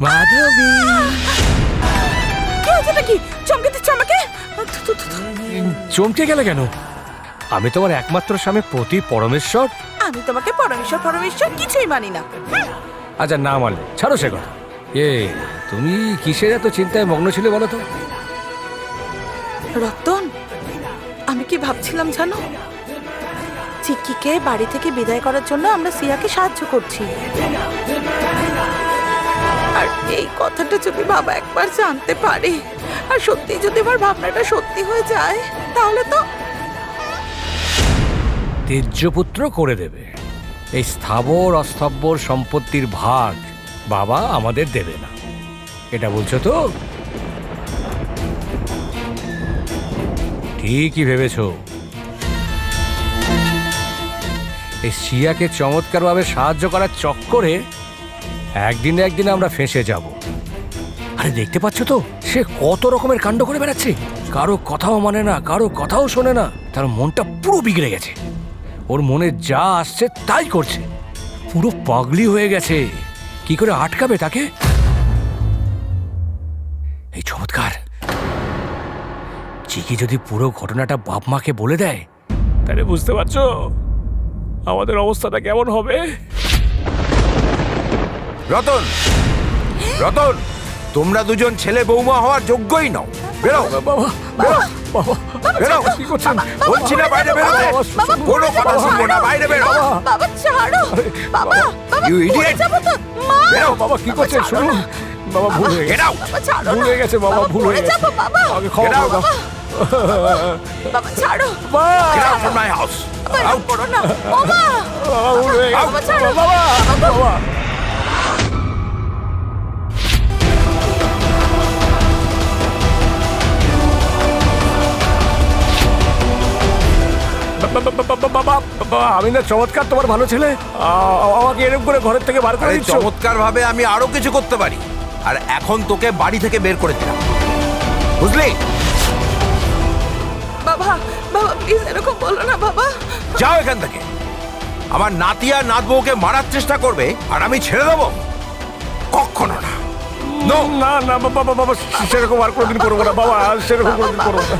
মাধবী, কি হয়েছে নাকি? চমকে দিচ্ছ আমাকে? চমকে গেলে কেন? আমি তোমার একমাত্র স্বামী পতি পরমেশ্বর। আমি তোমাকে পরমেশ্বর পরমেশ্বর কিছুই মানি না। আচ্ছা না মানলে ছাড়ো সে কথা। তুমি কিসের এত চিন্তায় মগ্ন ছিলে বলো তো? রতন, আমি কি ভাবছিলাম জানো? চিক্কিকে বাড়ি থেকে বিদায় করার জন্য আমরা সিয়াকে সাহায্য করছি। আর এই কথাটা যদি বাবা একবার জানতে পারে, আর সত্যি যদি আমার ভাবনাটা সত্যি হয়ে যায়, তাহলে তো তেজ্যপুত্র করে দেবে। এই স্থাবর অস্থাবর সম্পত্তির ভাগ বাবা আমাদের দেবে না, এটা বলছো তো? ঠিকই ভেবেছো। এই সিয়াকে চমৎকারভাবে সাহায্য করার চক্করে একদিন একদিন আমরা ফেঁসে যাব। আরে দেখতে পাচ্ছ তো সে কত রকমের কাণ্ড করে বেড়াচ্ছে, কারো কথাও মানে না, কারো কথাও শোনে না। তার মনটা পুরো বিগড়ে গেছে, ওর মনে যা আসছে তাই করছে, পুরো পাগলি হয়ে গেছে। কি করে আটকাবে তাকে? এই চমৎকার, চিকি যদি পুরো ঘটনাটা বাপ মাকে বলে দেয়, তাহলে বুঝতে পারছো আমাদের অবস্থাটা কেমন হবে। রতন, রতন, তোমরা দুজন ছেলে বৌমা হওয়ার যোগ্যই নও। বেরো বাবা, বাবা, বাবা, বেরো, কি করছেন? বলছি না বাইরে বেরোতে। কোনো কথা শুনবো না, বাইরে বেরো। বাবা ছাড়ো। বাবা, বাবা You idiot! পড়ে যাবো তো। মা, বেরো। বাবা কি করছেন শুনুন। বাবা ভুল হয়ে Get গেছে, out! বাবা ছাড়ো ভুল না। হয়ে গেছে বাবা, ভুল হয়ে পড়ে গেছে। যাবো বাবা। আমাকে ক্ষমা Get out! করে দাও। বাবা ছাড়ো। মা, Get out from my house! বাবা Out! করো না। ও মা, বাবা ভুল হয়ে গেছে। বাবা ছাড়ো। বাবা, বাবা। বাবা, আমি না চমৎকার তোমার ভালো ছেলে, আমাকে এরকম করে ঘরের থেকে বার করে আরে দিচ্ছ। চমৎকার ভাবে আমি আরো কিছু করতে পারি, আর এখন তোকে বাড়ি থেকে বের করে দিলাম, বুঝলি? বাবা, বাবা প্লিজ এরকম বলো না বাবা। যাও এখান থেকে। আমার নাতি আর নাত বউকে মারার চেষ্টা করবে আর আমি ছেড়ে দেবো? কখনো না। না না বাবা, বাবা সেরকম আর কোনোদিন করবো না বাবা, সেরকম কোনোদিন করবো না।